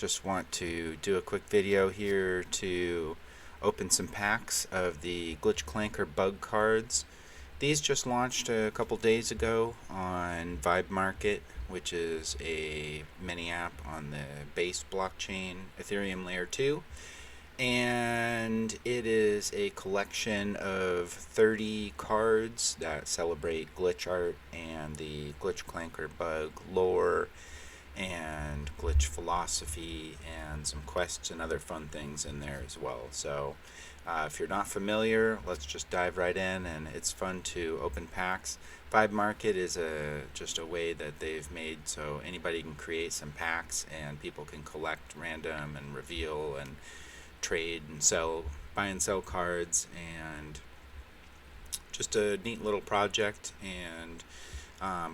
Just want to do a quick video here to open some packs of the Glitch Clanker bug cards. These just launched a couple days ago on Vibe Market, which is a mini app on the base blockchain Ethereum layer 2. And it is a collection of 30 cards that celebrate glitch art and the Glitch Clanker bug lore and glitch philosophy and some quests and other fun things in there as well. So if you're not familiar, let's just dive right in, and it's fun to open packs. Vibe Market is just a way that they've made so anybody can create some packs and people can collect random and reveal and trade and sell, buy and sell cards, and just a neat little project. And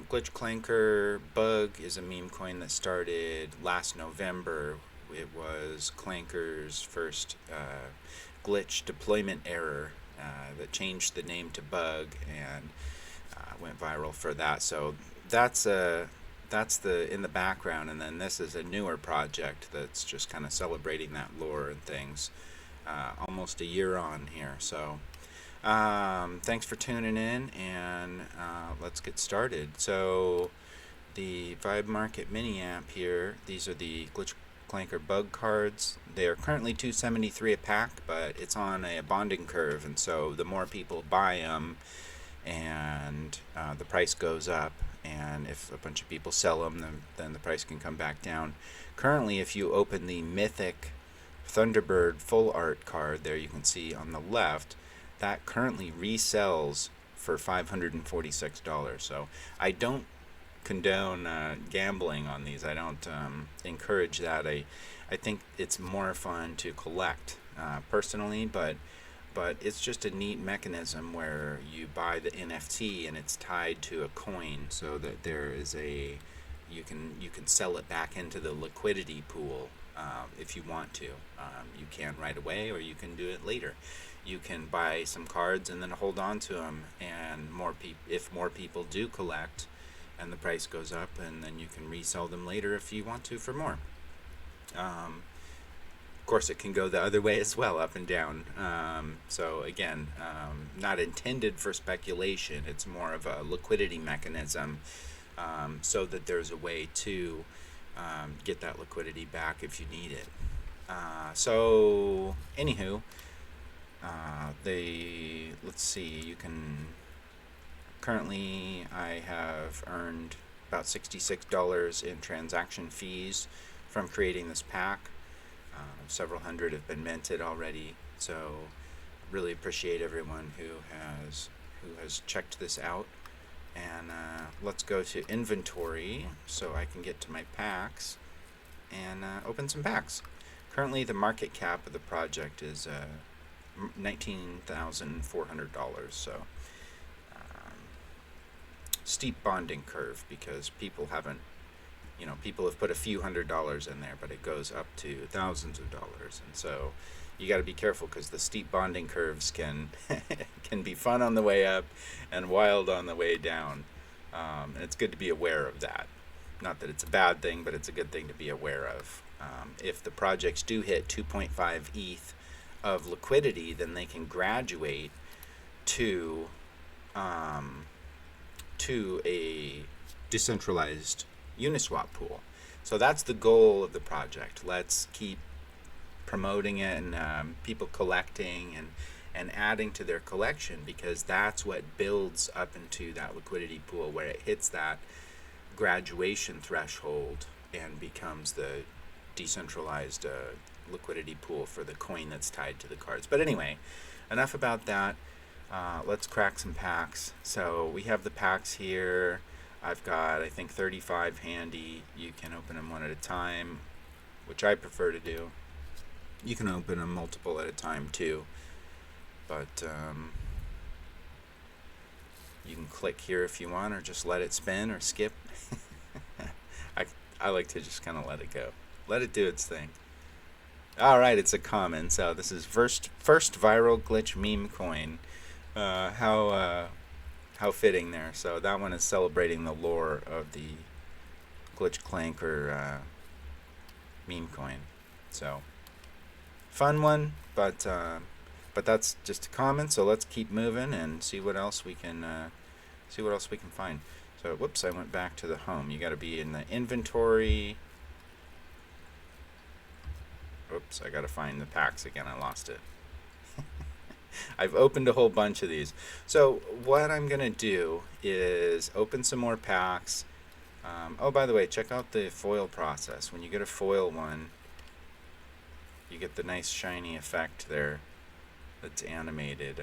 Glitch Clanker Bug is a meme coin that started last November. It was Clanker's first glitch deployment error that changed the name to Bug and went viral for that. So that's the in the background, and then this is a newer project that's just kind of celebrating that lore and things. Almost a year on here, so thanks for tuning in, and let's get started. So the Vibe Market mini app here, these are the Glitch Clanker bug cards. They are currently $2.73 a pack, but it's on a bonding curve, and so the more people buy them, and the price goes up, and if a bunch of people sell them, then the price can come back down. Currently, if you open the Mythic Thunderbird full art card there, you can see on the left, that currently resells for $546. So I don't condone gambling on these. I don't encourage that. I think it's more fun to collect personally, but it's just a neat mechanism where you buy the NFT and it's tied to a coin, so that there is you can sell it back into the liquidity pool if you want to. You can right away, or you can do it later. You can buy some cards and then hold on to them, and if more people do collect and the price goes up, and then you can resell them later if you want to for more. Of course, it can go the other way as well, up and down. So again, not intended for speculation. It's more of a liquidity mechanism, so that there's a way to get that liquidity back if you need it. So anywho, let's see, you can, currently I have earned about $66 in transaction fees from creating this pack. Several hundred have been minted already, so really appreciate everyone who has checked this out. And let's go to inventory so I can get to my packs and open some packs. Currently the market cap of the project is $19,400, so steep bonding curve, because people haven't, people have put a few $100s in there, but it goes up to thousands of dollars, and so you got to be careful, because the steep bonding curves can can be fun on the way up and wild on the way down, and it's good to be aware of that. Not that it's a bad thing, but it's a good thing to be aware of. If the projects do hit 2.5 ETH of liquidity, then they can graduate to a decentralized Uniswap pool. So that's the goal of the project. Let's keep promoting it, and people collecting and adding to their collection, because that's what builds up into that liquidity pool where it hits that graduation threshold and becomes the decentralized liquidity pool for the coin that's tied to the cards. But anyway, enough about that. Let's crack some packs. So we have the packs here. I've got, I think, 35 handy. You can open them one at a time, which I prefer to do. You can open them multiple at a time too, but you can click here if you want, or just let it spin or skip. I like to just kind of let it go. Let it do its thing. Alright, it's a common, so this is first viral glitch meme coin. How fitting there. So that one is celebrating the lore of the Glitch Clanker meme coin. So fun one, but that's just a comment. So let's keep moving and see what else we can find. So whoops, I went back to the home. You got to be in the inventory. Oops, I got to find the packs again. I lost it. I've opened a whole bunch of these. So what I'm going to do is open some more packs. Oh, by the way, check out the foil process. When you get a foil one, you get the nice shiny effect there that's animated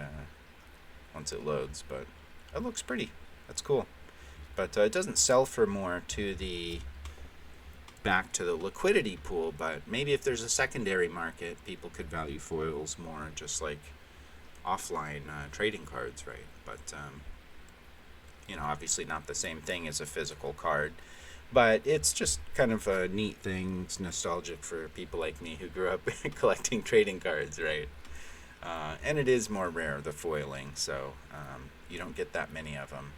once it loads. But it looks pretty. That's cool. But it doesn't sell for more to the back to the liquidity pool, but maybe if there's a secondary market, people could value foils more, just like offline trading cards, right? But obviously not the same thing as a physical card, but it's just kind of a neat thing. It's nostalgic for people like me who grew up collecting trading cards, right? And it is more rare, the foiling, so you don't get that many of them,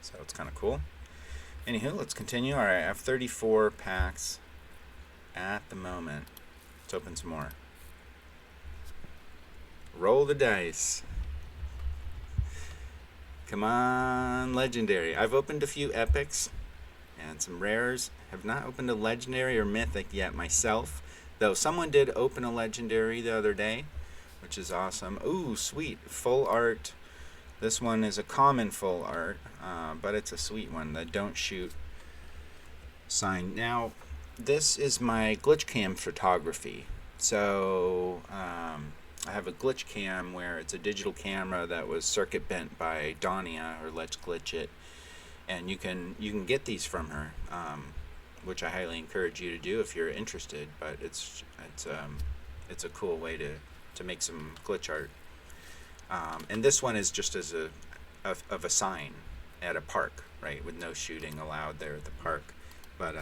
so it's kind of cool. Anywho, let's continue. Alright, I have 34 packs at the moment. Let's open some more. Roll the dice. Come on, legendary. I've opened a few epics and some rares. Have not opened a legendary or mythic yet myself, though someone did open a legendary the other day, which is awesome. Ooh, sweet. Full art. This one is a common full art, but it's a sweet one, the Don't Shoot sign. Now, this is my glitch cam photography. So, I have a glitch cam where it's a digital camera that was circuit bent by Donia, or Let's Glitch It, and you can get these from her, which I highly encourage you to do if you're interested. But it's a cool way to make some glitch art. And this one is just as a sign at a park, right, with no shooting allowed there at the park. But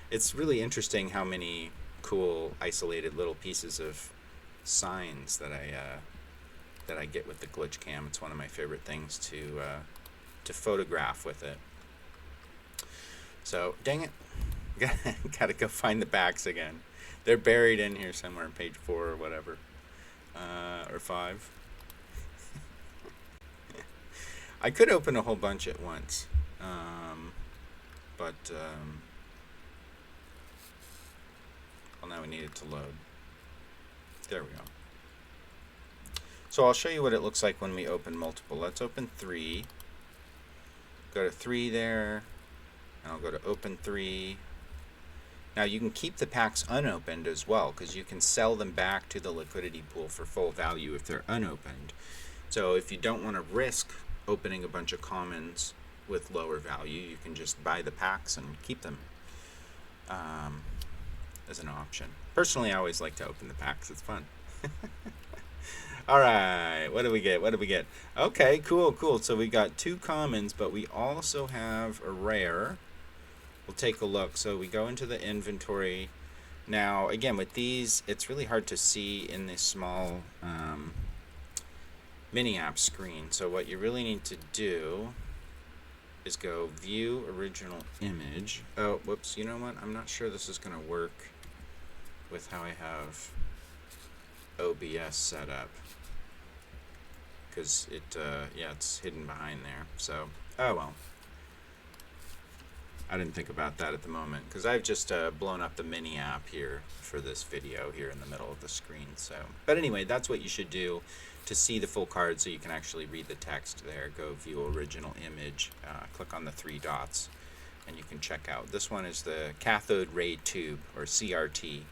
it's really interesting how many cool isolated little pieces of signs that I get with the glitch cam. It's one of my favorite things to photograph with it. So dang it, gotta go find the backs again. They're buried in here somewhere on page 4 or whatever, or 5. I could open a whole bunch at once, but well, now we need it to load. There we go. So I'll show you what it looks like when we open multiple. Let's open 3. Go to 3 there, and I'll go to open 3. Now you can keep the packs unopened as well, because you can sell them back to the liquidity pool for full value if they're unopened. So if you don't want to risk opening a bunch of commons with lower value, you can just buy the packs and keep them as an option. Personally, I always like to open the packs. It's fun. Alright, what do we get? Okay, cool. So we got 2 commons, but we also have a rare. We'll take a look. So we go into the inventory. Now, again, with these, it's really hard to see in this small mini app screen. So what you really need to do is go view original image. Oh, whoops, you know what? I'm not sure this is going to work with how I have OBS set up, because it's hidden behind there. So, oh well. I didn't think about that at the moment, because I've just blown up the mini app here for this video here in the middle of the screen. So, but anyway, that's what you should do to see the full card, so you can actually read the text there. Go view original image, click on the 3 dots, and you can check out. This one is the cathode ray tube, or CRT,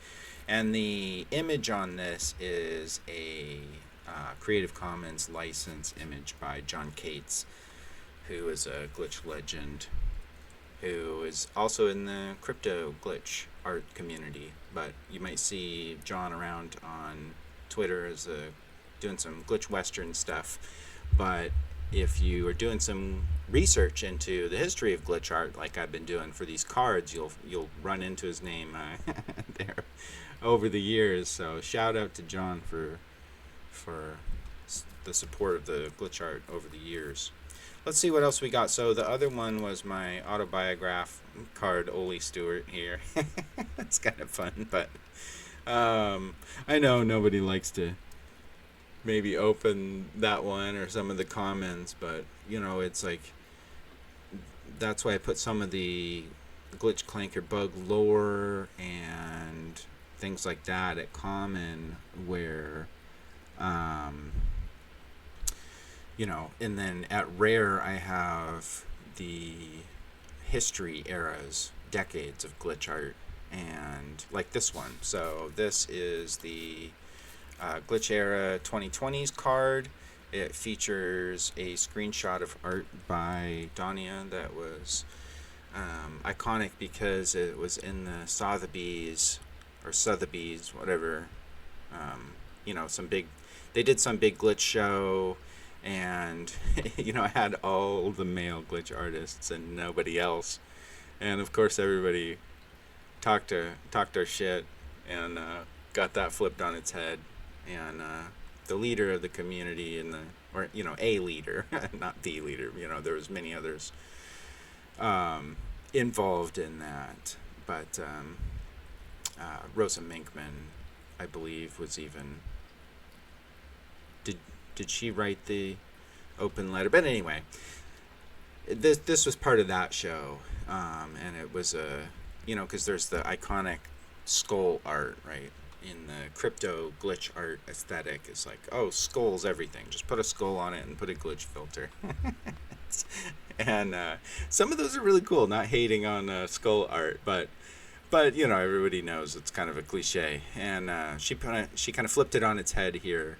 and the image on this is a Creative Commons license image by John Cates, who is a glitch legend, who is also in the crypto glitch art community. But you might see John around on Twitter as doing some glitch western stuff. But if you are doing some research into the history of glitch art, like I've been doing for these cards, you'll run into his name there over the years. So shout out to John for the support of the glitch art over the years. let's see what else we got. So the other one was my autobiograph card, Ole Stewart here. That's kind of fun, but I know nobody likes to maybe open that one or some of the comments, but it's like that's why I put some of the glitch clanker bug lore and things like that at common, where and then at rare I have the history eras, decades of glitch art, and like this one. So this is the glitch era 2020s card. It features a screenshot of art by Dania that was iconic because it was in the Sotheby's or Sotheby's, whatever. They did some big glitch show, and I had all the male glitch artists and nobody else, and of course everybody talked our shit and got that flipped on its head, and the leader of the community a leader, not the leader. There was many others involved in that, but Rosa Minkman, I believe, was even did she write the open letter? But anyway, this was part of that show, and it was because there's the iconic skull art, right? In the crypto glitch art aesthetic, it's like, oh, skulls, everything. Just put a skull on it and put a glitch filter. And some of those are really cool. Not hating on skull art, but everybody knows it's kind of a cliche. And she kind of flipped it on its head here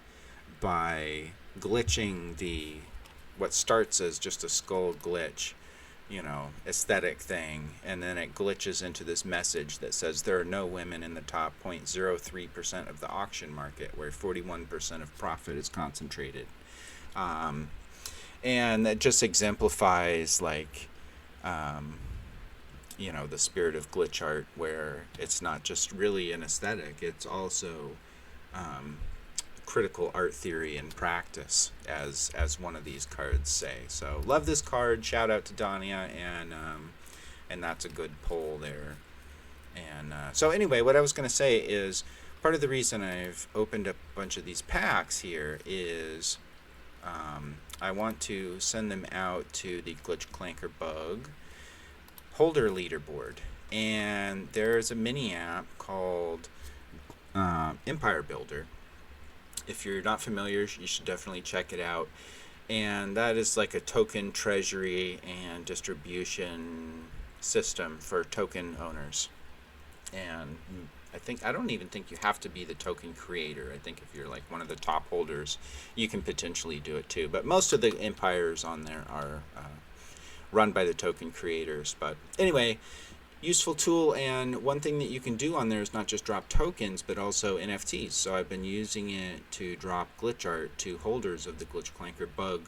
by glitching what starts as just a skull glitch, aesthetic thing, and then it glitches into this message that says there are no women in the top 0.03% of the auction market, where 41% of profit is concentrated. And that just exemplifies, like, the spirit of glitch art, where it's not just really an aesthetic, it's also critical art theory and practice, as one of these cards say. So love this card. Shout out to Dania, and that's a good poll there. And so anyway, what I was going to say is part of the reason I've opened up a bunch of these packs here is I want to send them out to the Glitch Clanker Bug holder leaderboard, and there's a mini app called Empire Builder. If you're not familiar, you should definitely check it out. And that is like a token treasury and distribution system for token owners. And I don't even think you have to be the token creator. I think if you're like one of the top holders, you can potentially do it too. But most of the empires on there are run by the token creators. But anyway, useful tool, and one thing that you can do on there is not just drop tokens but also NFTs. So I've been using it to drop glitch art to holders of the Glitch Clanker Bug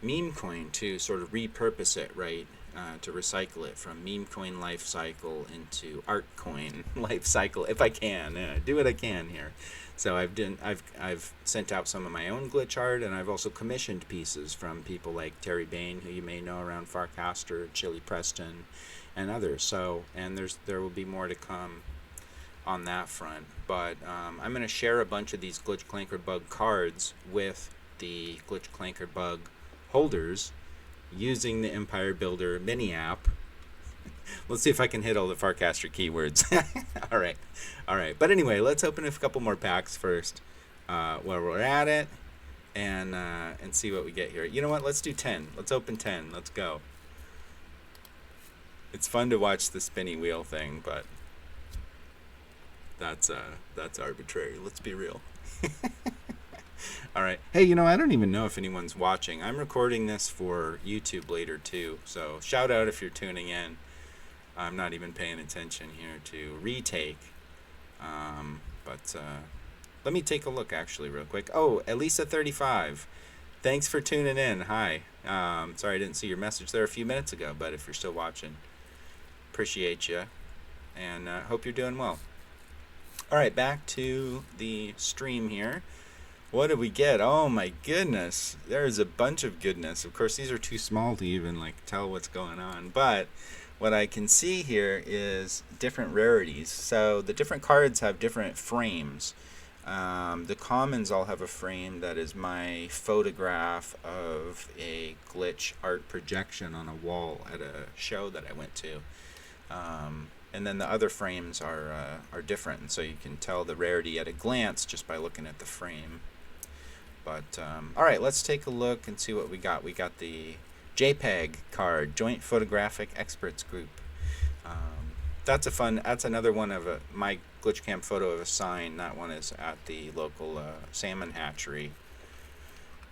meme coin to sort of repurpose it, right, to recycle it from meme coin life cycle into art coin life cycle, if I can do what I can here. So I've sent out some of my own glitch art, and I've also commissioned pieces from people like Terry Bain, who you may know around Farcaster, Chili Preston, and others. So, and there will be more to come on that front. But I'm going to share a bunch of these Glitch Clanker Bug cards with the Glitch Clanker Bug holders using the Empire Builder mini app. Let's see if I can hit all the Farcaster keywords. All right. But anyway, let's open a couple more packs first while we're at it, and see what we get here. You know what? Let's do 10. Let's open 10. Let's go. It's fun to watch the spinny wheel thing, but that's arbitrary. Let's be real. All right. Hey, I don't even know if anyone's watching. I'm recording this for YouTube later too, so shout out if you're tuning in. I'm not even paying attention here to retake. But let me take a look actually real quick. Oh, Elisa35. Thanks for tuning in. Hi. Sorry I didn't see your message there a few minutes ago, but if you're still watching, appreciate you, and hope you're doing well. All right, back to the stream here. What did we get? Oh my goodness. There's a bunch of goodness. Of course, these are too small to even like tell what's going on. But what I can see here is different rarities. So the different cards have different frames. The commons all have a frame that is my photograph of a glitch art projection on a wall at a show that I went to. And then the other frames are different, and so you can tell the rarity at a glance just by looking at the frame. But all right, let's take a look and see what we got. We got the JPEG card, Joint Photographic Experts Group. That's a fun. That's another one of my glitchcam photo of a sign. That one is at the local salmon hatchery.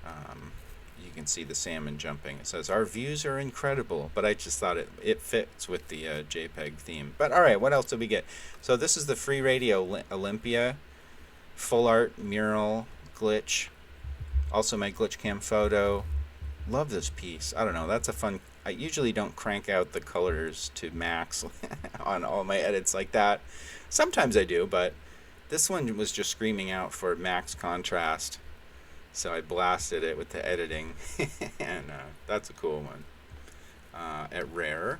You can see the salmon jumping. It says, "Our views are incredible," but I just thought it fits with the JPEG theme. But all right, what else did we get? So this is the Free Radio Olympia full art mural glitch. Also my glitchcam photo. Love this piece. I don't know. That's a fun. I usually don't crank out the colors to max on all my edits like that. Sometimes I do, but this one was just screaming out for max contrast. So I blasted it with the editing, and that's a cool one. At Rare,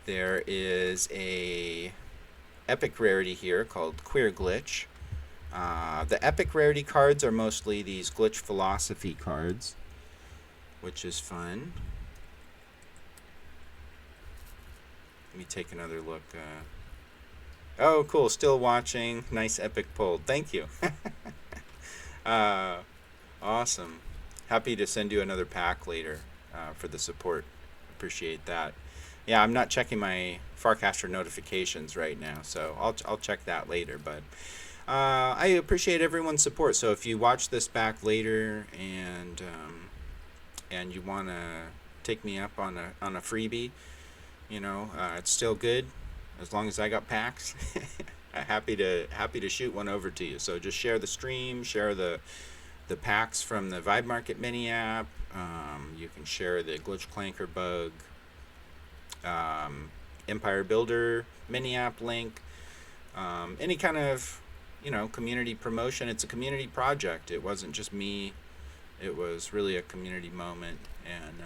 there is a epic rarity here called Queer Glitch. The epic rarity cards are mostly these glitch philosophy cards, which is fun. Let me take another look. Oh, cool. Still watching. Nice epic pull. Thank you. Awesome. Happy to send you another pack later for the support. Appreciate that. Yeah, I'm not checking my Farcaster notifications right now, so I'll check that later. But I appreciate everyone's support. So if you watch this back later and you want to take me up on a freebie, it's still good as long as I got packs. happy to shoot one over to you. So just share the stream, share the packs from the Vibe Market mini app. You can share the Glitch Clanker bug, Empire Builder mini app link, any kind of community promotion. It's a community project. It wasn't just me. It was really a community moment, and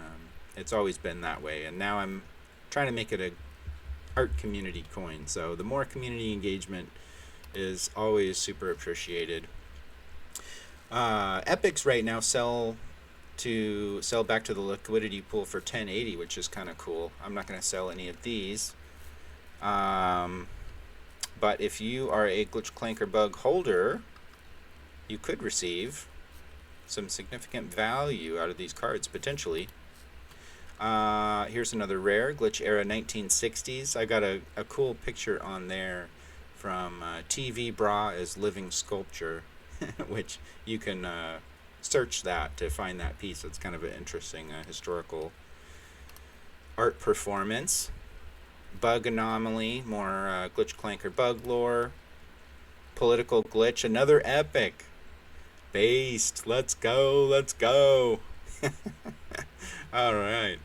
it's always been that way. And now I'm trying to make it a art community coin. So the more community engagement is always super appreciated. Epics right now sell back to the liquidity pool for 1080, which is kind of cool. I'm not going to sell any of these. But if you are a Glitch Clanker bug holder, you could receive some significant value out of these cards, potentially. Here's another rare, Glitch Era 1960s. I got a cool picture on there from TV Bra as Living Sculpture, which you can search that to find that piece. It's kind of an interesting historical art performance. Bug Anomaly, more Glitch Clanker bug lore. Political Glitch, another epic. Based, let's go. Alright,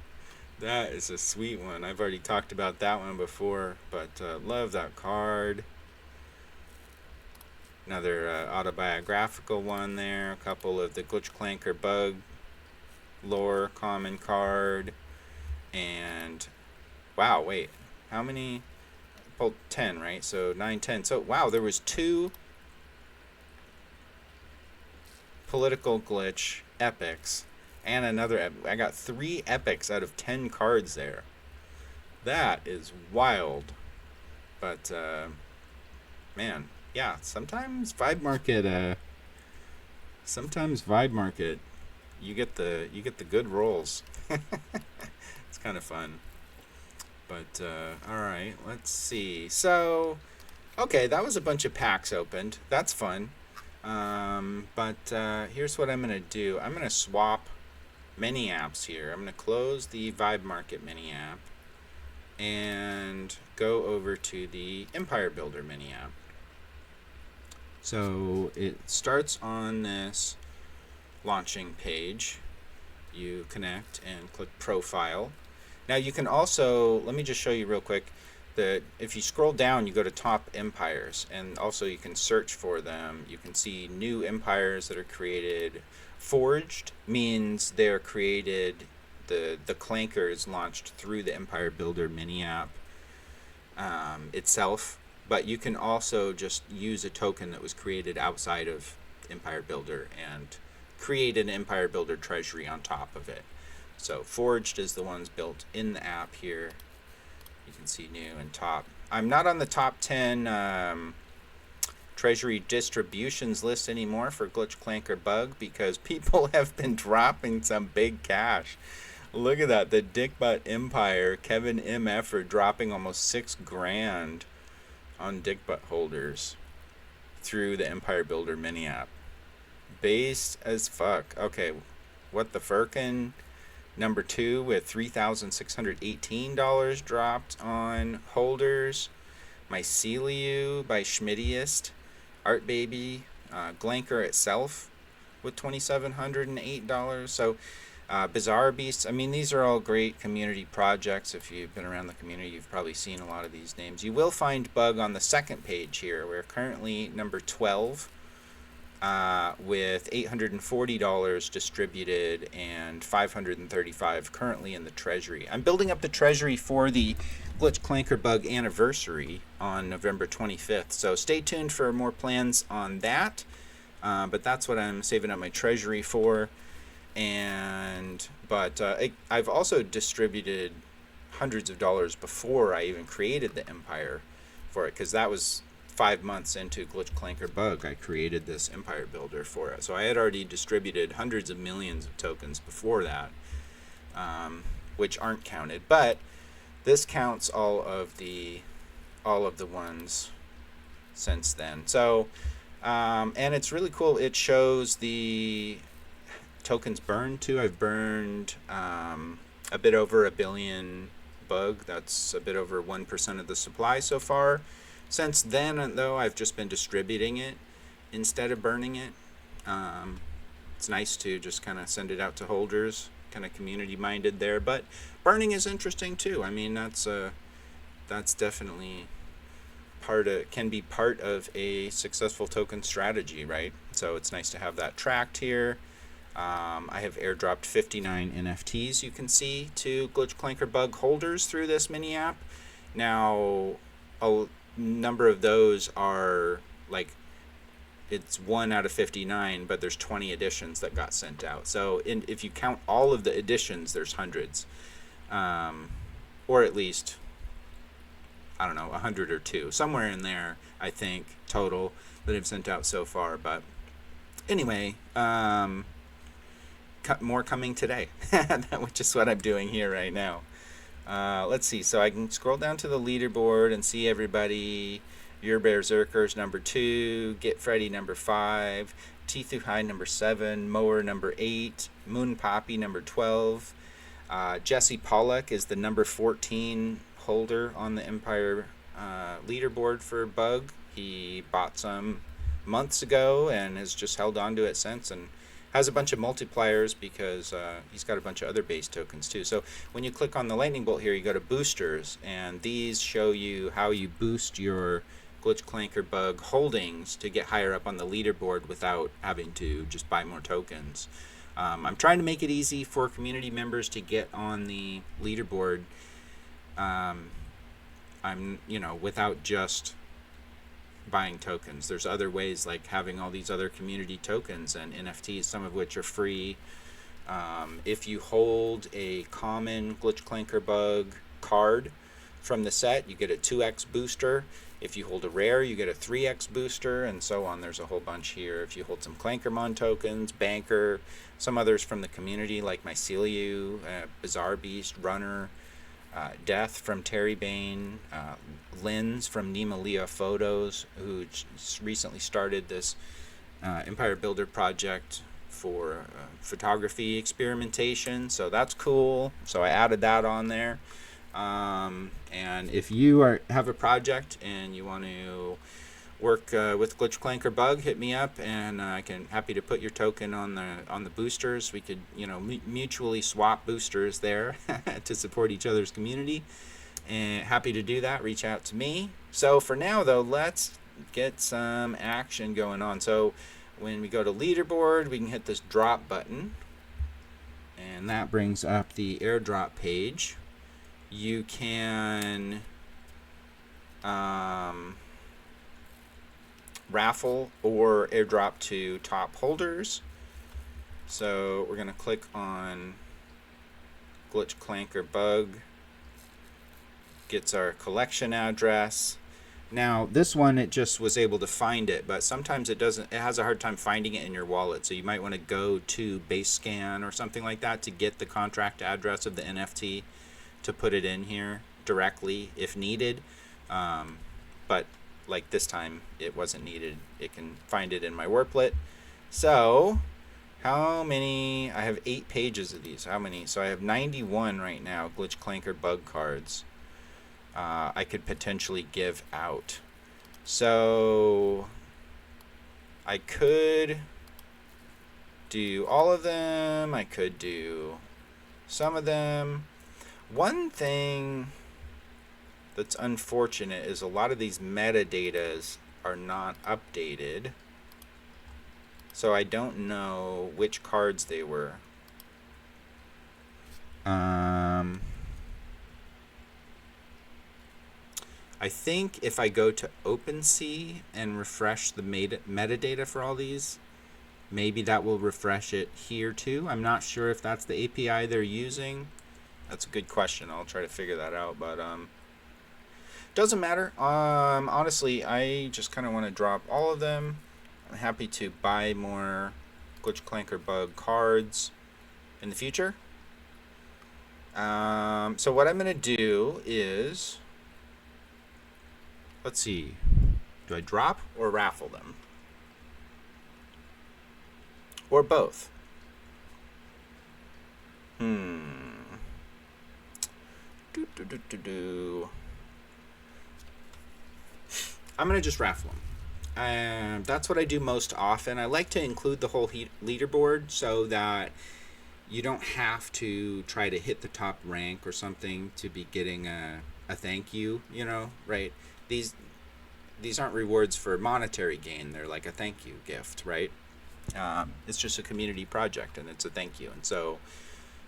that is a sweet one. I've already talked about that one before, but love that card. Another autobiographical one there. A couple of the Glitch Clanker bug lore common card. And wow, wait, how many? Well, 10, right? So 9, 10. So wow, there was 2 political glitch epics and another I got 3 epics out of 10 cards there. That is wild. But man, yeah, sometimes Vibe Market you get the good rolls. It's kind of fun. But all right, let's see. So okay, that was a bunch of packs opened. That's fun. But here's what I'm gonna do. I'm gonna swap mini apps here. I'm gonna close the Vibe Market mini app and go over to the Empire Builder mini app. So it starts on this launching page. You connect and click Profile. Now you can also, let me just show you real quick, if you scroll down, you go to top empires, and also you can search for them. You can see new empires that are created. Forged means they're created. The Clanker is launched through the Empire Builder mini app itself, but you can also just use a token that was created outside of Empire Builder and create an Empire Builder treasury on top of it. So Forged is the ones built in the app here. You can see new and top. I'm not on the top 10 treasury distributions list anymore for Glitch Clanker Bug because people have been dropping some big cash. Look at that. The Dickbutt Empire, Kevin M. Efford dropping almost $6,000 on Dickbutt holders through the Empire Builder mini app. Based as fuck. Okay, what the Firkin? Number 2 with $3,618 dropped on holders. Mycelium by Schmittiest. Art Baby. Clanker itself with $2,708. So Bizarre Beasts. I mean, these are all great community projects. If you've been around the community, you've probably seen a lot of these names. You will find Bug on the second page here. We're currently number 12 with $840 distributed and $535 currently in the treasury. I'm building up the treasury for the Glitch Clanker Bug anniversary on November 25th. So stay tuned for more plans on that. But that's what I'm saving up my treasury for. But I've also distributed hundreds of dollars before I even created the empire for it, because that was 5 months into Glitch Clanker Bug. I created this empire builder for it, so I had already distributed hundreds of millions of tokens before that, which aren't counted. But this counts all of the ones since then. So, and it's really cool. It shows the tokens burned too. I've burned a bit over 1 billion Bug. That's a bit over 1% of the supply so far. Since then, though, I've just been distributing it instead of burning it. It's nice to just kind of send it out to holders, kind of community minded there. But burning is interesting too. I mean, that's definitely can be part of a successful token strategy, right? So it's nice to have that tracked here. I have airdropped 59 NFTs, you can see, to Glitch Clanker Bug holders through this mini app. Now, a number of those are like, it's 1 out of 59, but there's 20 editions that got sent out. So if you count all of the editions, there's hundreds, or at least, I don't know, 100 or 2, somewhere in there, I think, total that have sent out so far. But anyway, more coming today, which is what I'm doing here right now. Let's see, so I can scroll down to the leaderboard and see everybody. Your Berserkers number 2, Get Freddy number 5, Tithu High number 7, Mower number 8, Moon Poppy number 12. Jesse Pollock is the number 14 holder on the Empire leaderboard for Bug. He bought some months ago and has just held on to it since, and has a bunch of multipliers because he's got a bunch of other base tokens too. So when you click on the lightning bolt here, you go to boosters, and these show you how you boost your Glitch Clanker Bug holdings to get higher up on the leaderboard without having to just buy more tokens. I'm trying to make it easy for community members to get on the leaderboard. Without just buying tokens. There's other ways, like having all these other community tokens and NFTs, some of which are free. If you hold a common Glitch Clanker Bug card from the set, you get a 2x booster. If you hold a rare, you get a 3x booster, and so on. There's a whole bunch here. If you hold some Clankermon tokens, Banker, some others from the community like Mycelium, Bizarre Beast, Runner, Death from Terry Bain, Lens from Nima Leah Photos, who recently started this Empire Builder project for photography experimentation. So that's cool. So I added that on there. And if you have a project and you want to work with Glitch Clanker Bug, hit me up, and I can happy to put your token on the boosters. We could mutually swap boosters there to support each other's community. And happy to do that. Reach out to me. So for now, though, let's get some action going on. So when we go to leaderboard, we can hit this drop button, and that brings up the airdrop page. You can raffle or airdrop to top holders. So we're going to click on Glitch Clanker Bug. Gets our collection address. Now this one, it just was able to find it, but sometimes it doesn't. It has a hard time finding it in your wallet, so you might want to go to BaseScan or something like that to get the contract address of the NFT to put it in here directly if needed. But like this time it wasn't needed. It can find it in my worklet. So how many? I have 8 pages of these. How many? So I have 91 right now Glitch Clanker Bug cards I could potentially give out. So I could do all of them. I could do some of them. One thing that's unfortunate is a lot of these metadatas are not updated. So I don't know which cards they were. I think if I go to OpenSea and refresh the metadata for all these, maybe that will refresh it here too. I'm not sure if that's the API they're using. That's a good question. I'll try to figure that out, but doesn't matter. Honestly, I just kind of want to drop all of them. I'm happy to buy more Glitch Clanker Bug cards in the future. So what I'm going to do is, let's see, do I drop or raffle them? Or both? I'm going to just raffle them. That's what I do most often. I like to include the whole leaderboard so that you don't have to try to hit the top rank or something to be getting a thank you, you know, right? These aren't rewards for monetary gain. They're like a thank you gift, right? It's just a community project, and it's a thank you. And so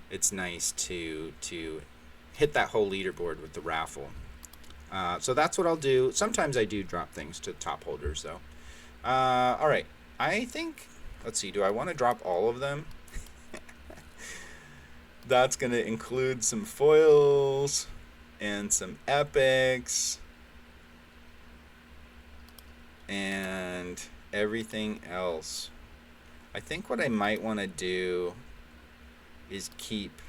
it's nice to hit that whole leaderboard with the raffle. So that's what I'll do. Sometimes I do drop things to top holders, though. All right. I think, let's see, do I want to drop all of them? That's going to include some foils and some epics and everything else. I think what I might want to do is keep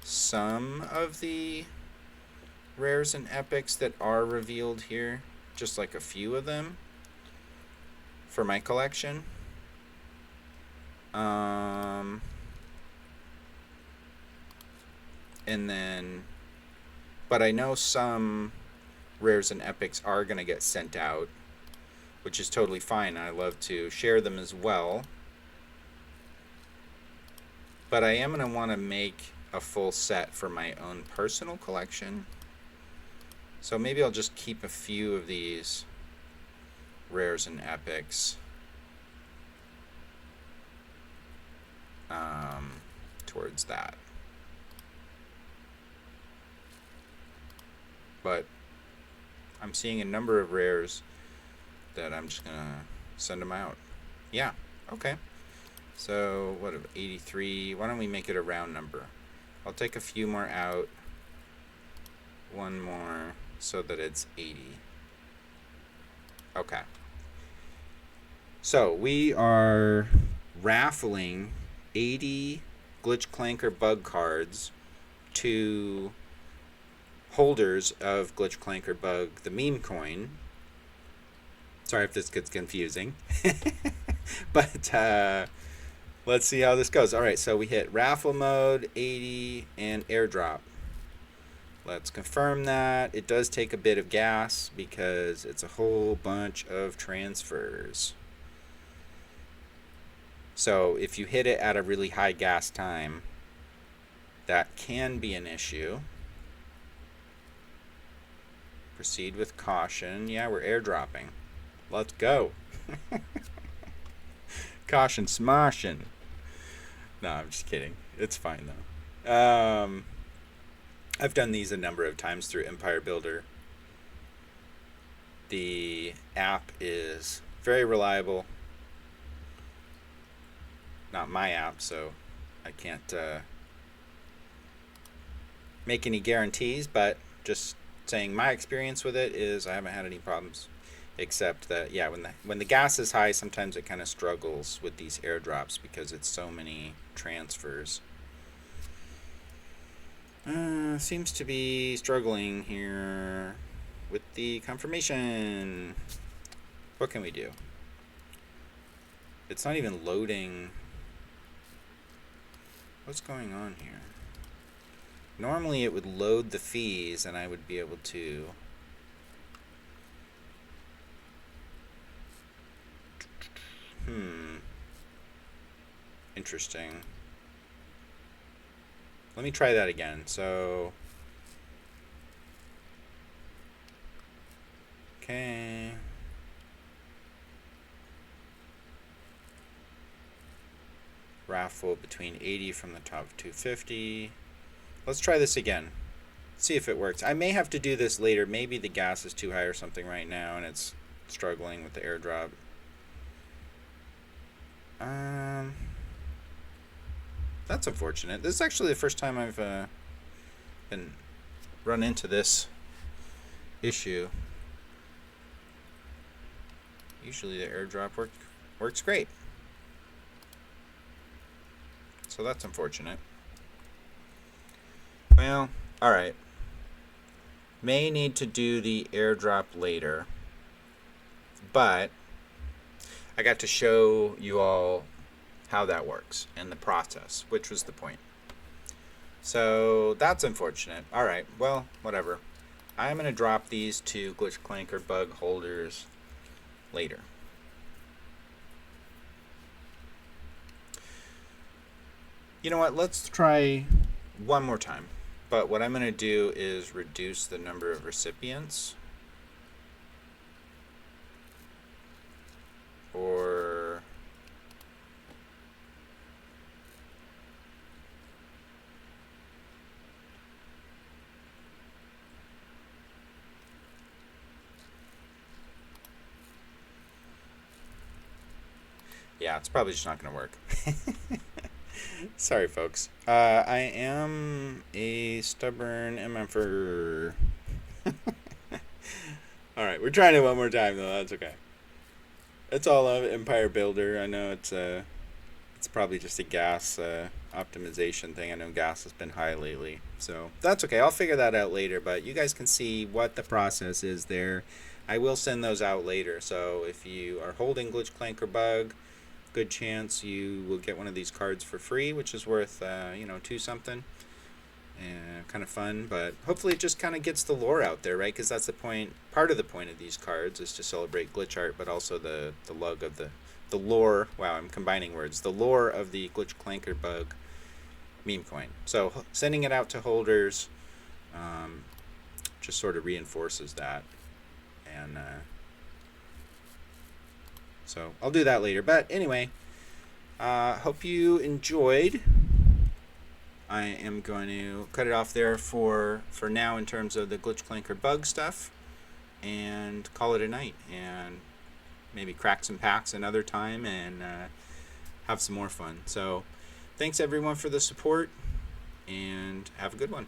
some of the rares and epics that are revealed here, just like a few of them for my collection. And then, but I know some rares and epics are going to get sent out, which is totally fine. I love to share them as well. But I am going to want to make a full set for my own personal collection. So maybe I'll just keep a few of these rares and epics towards that. But I'm seeing a number of rares that I'm just gonna send them out. Yeah, okay. So what, 83? Why don't we make it a round number? I'll take a few more out. One more so that it's 80. Okay. So we are raffling 80 Glitch Clanker Bug cards to holders of Glitch Clanker Bug, the meme coin. Sorry if this gets confusing. But let's see how this goes. All right, so we hit raffle mode, 80, and airdrop. Let's confirm that. It does take a bit of gas because it's a whole bunch of transfers. So if you hit it at a really high gas time, that can be an issue. Proceed with caution. Yeah, we're airdropping. Let's go. Caution smashing. No, I'm just kidding. It's fine though. I've done these a number of times through Empire Builder. The app is very reliable. Not my app, so I can't make any guarantees, but just saying my experience with it is I haven't had any problems, except that yeah, when the gas is high, sometimes it kind of struggles with these airdrops because it's so many transfers. Seems to be struggling here with the confirmation. What can we do? It's not even loading. What's going on here? Normally it would load the fees and I would be able to interesting. Let me try that again. So okay. Raffle between 80 from the top of 250. Let's try this again. See if it works. I may have to do this later. Maybe the gas is too high or something right now and it's struggling with the airdrop. That's unfortunate. This is actually the first time I've been run into this issue. Usually the airdrop works great. So that's unfortunate. Well, alright. May need to do the airdrop later. But I got to show you all how that works and the process, which was the point. So that's unfortunate. Alright, well, whatever. I'm going to drop these two Glitch Clanker bug holders later. You know what? Let's try one more time. But what I'm going to do is reduce the number of recipients. Or yeah, it's probably just not going to work. Sorry, folks. I am a stubborn MFer. Alright, we're trying it one more time, though. That's okay. It's all of Empire Builder. I know it's probably just a gas optimization thing. I know gas has been high lately. So that's okay. I'll figure that out later. But you guys can see what the process is there. I will send those out later. So if you are holding Glitch Clanker Bug, good chance you will get one of these cards for free, which is worth, $2 something. And kind of fun, but hopefully it just kind of gets the lore out there, right? Because that's the point. Part of the point of these cards is to celebrate glitch art, but also the lug of the lore. Wow, I'm combining words. The lore of the Glitch Clanker Bug meme coin. So sending it out to holders just sort of reinforces that, and so I'll do that later. But anyway, hope you enjoyed. I am going to cut it off there for now in terms of the Glitch Clanker bug stuff, and call it a night, and maybe crack some packs another time and have some more fun. So thanks everyone for the support, and have a good one.